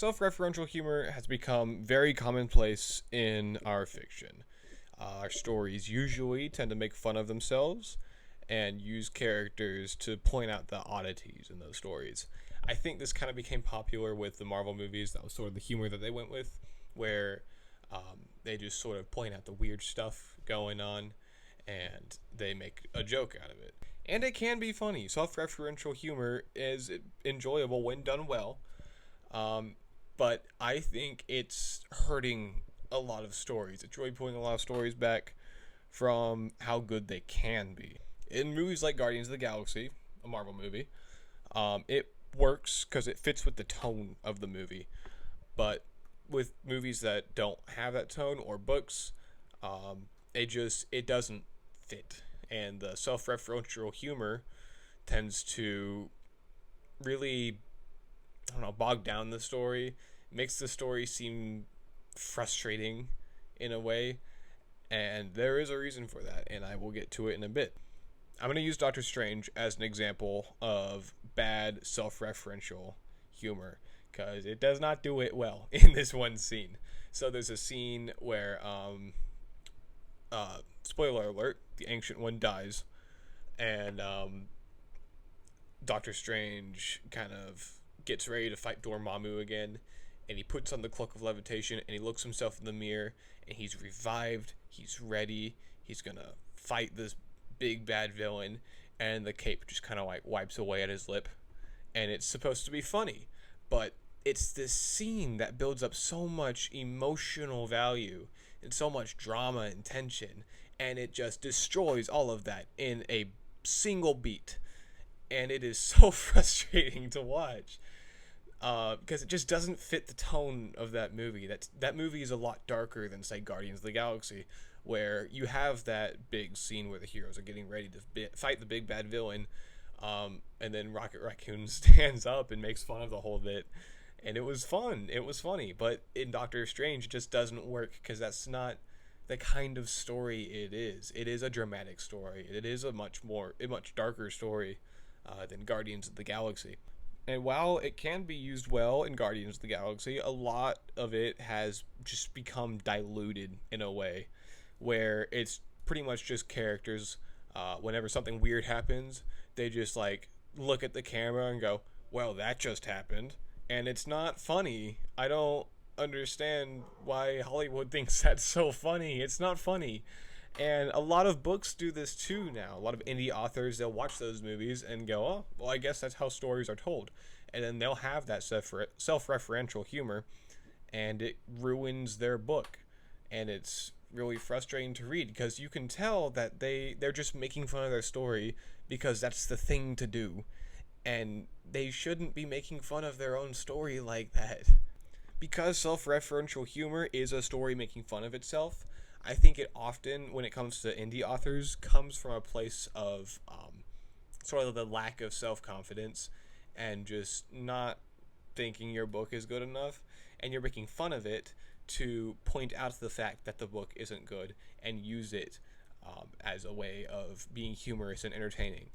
Self-referential humor has become very commonplace in our fiction. Our stories usually tend to make fun of themselves and use characters to point out the oddities in those stories. I think this kind of became popular with the Marvel movies. That was sort of the humor that they went with, where they just sort of point out the weird stuff going on and they make a joke out of it. And it can be funny. Self referential humor is enjoyable when done well, um, but I think it's hurting a lot of stories. It's really pulling a lot of stories back from how good they can be. In movies like Guardians of the Galaxy, a Marvel movie, it works because it fits with the tone of the movie. But with movies that don't have that tone or books, it doesn't fit, and the self-referential humor tends to really, I don't know, bog down the story, makes the story seem frustrating in a way, and there is a reason for that, and I will get to it in a bit. I'm going to use Doctor Strange as an example of bad self-referential humor because it does not do it well in this one scene. So there's a scene where, spoiler alert, the Ancient One dies, and Doctor Strange kind of gets ready to fight Dormammu again, and he puts on the Cloak of Levitation, and he looks himself in the mirror, and he's revived, he's ready, he's gonna fight this big bad villain, and the cape just kind of like wipes away at his lip, and it's supposed to be funny, but it's this scene that builds up so much emotional value and so much drama and tension, and it just destroys all of that in a single beat, and it is so frustrating to watch because it just doesn't fit the tone of that movie. That movie is a lot darker than, say, Guardians of the Galaxy, where you have that big scene where the heroes are getting ready to fight the big bad villain, and then Rocket Raccoon stands up and makes fun of the whole bit, and it was fun. It was funny, but in Doctor Strange, it just doesn't work because that's not the kind of story it is. It is a dramatic story. It is a much darker story than Guardians of the Galaxy. And while it can be used well in Guardians of the Galaxy, a lot of it has just become diluted in a way where it's pretty much just characters. Whenever something weird happens, they just like look at the camera and go, "Well, that just happened," and it's not funny. I don't understand why Hollywood thinks that's so funny. It's not funny. And a lot of books do this too now. A lot of indie authors, they'll watch those movies and go, "Oh, well, I guess that's how stories are told." And then they'll have that self-referential humor, and it ruins their book. And it's really frustrating to read because you can tell that they're just making fun of their story because that's the thing to do. And they shouldn't be making fun of their own story like that. Because self-referential humor is a story making fun of itself, I think it often, when it comes to indie authors, comes from a place of sort of the lack of self-confidence and just not thinking your book is good enough, and you're making fun of it to point out the fact that the book isn't good and use it as a way of being humorous and entertaining.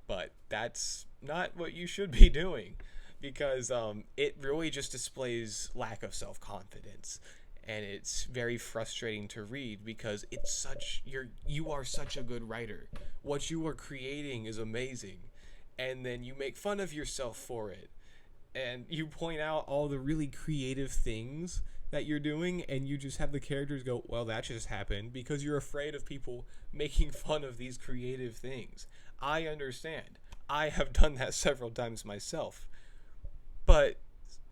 But that's not what you should be doing because it really just displays lack of self-confidence, and it's very frustrating to read because you are such a good writer. What you are creating is amazing, and then you make fun of yourself for it, and you point out all the really creative things that you're doing, and you just have the characters go, "Well, that just happened," because you're afraid of people making fun of these creative things. I understand. I have done that several times myself. But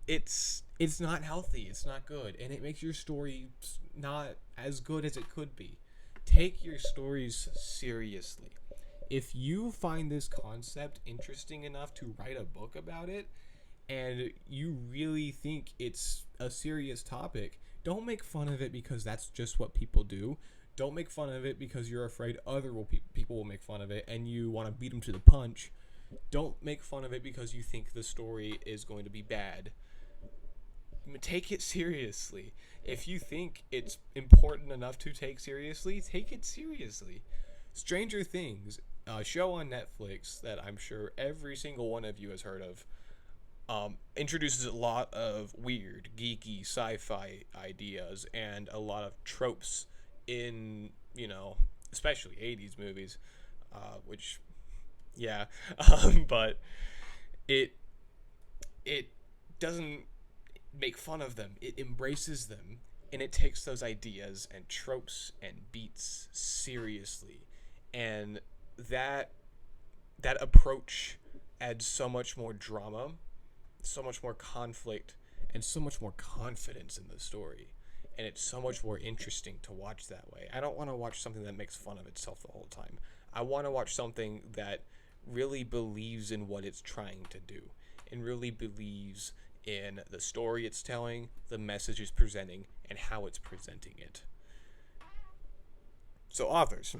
it's not healthy. It's not good, and it makes your story not as good as it could be. Take your stories seriously. If you find this concept interesting enough to write a book about it, and you really think it's a serious topic, don't make fun of it because that's just what people do. Don't make fun of it because you're afraid people will make fun of it and you want to beat them to the punch. Don't make fun of it because you think the story is going to be bad. Take it seriously. If you think it's important enough to take seriously, take it seriously. Stranger Things, a show on Netflix that I'm sure every single one of you has heard of, Introduces a lot of weird, geeky sci-fi ideas and a lot of tropes in, especially 80s movies, which, yeah, but it it doesn't make fun of them. It embraces them, and it takes those ideas and tropes and beats seriously, and that that approach adds so much more drama, so much more conflict, and so much more confidence in the story. And it's so much more interesting to watch that way. I don't want to watch something that makes fun of itself the whole time. I want to watch something that really believes in what it's trying to do and really believes in the story it's telling, the message it's presenting, and how it's presenting it. So, authors,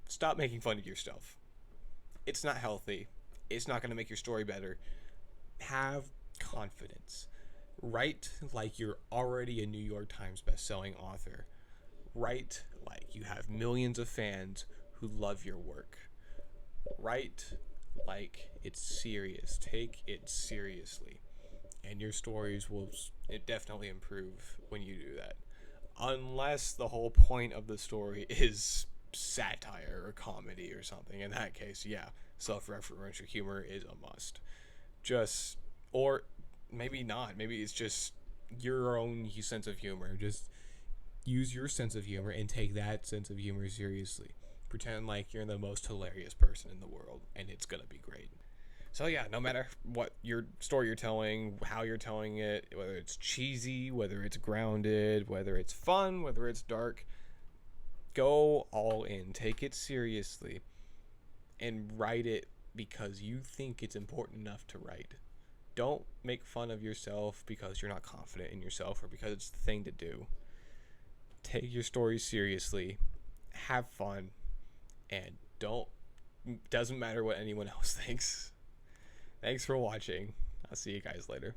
stop making fun of yourself. It's not healthy. It's not going to make your story better. Have confidence. Write like you're already a New York Times bestselling author. Write like you have millions of fans who love your work. Write like it's serious. Take it seriously. And your stories will definitely improve when you do that. Unless the whole point of the story is satire or comedy or something. In that case, yeah, self-referential humor is a must. Just, or maybe not. Maybe it's just your own sense of humor. Just use your sense of humor and take that sense of humor seriously. Pretend like you're the most hilarious person in the world, and it's gonna be great. So yeah, no matter what your story you're telling, how you're telling it, whether it's cheesy, whether it's grounded, whether it's fun, whether it's dark, go all in. Take it seriously and write it because you think it's important enough to write. Don't make fun of yourself because you're not confident in yourself or because it's the thing to do. Take your story seriously, have fun, and doesn't matter what anyone else thinks. Thanks for watching. I'll see you guys later.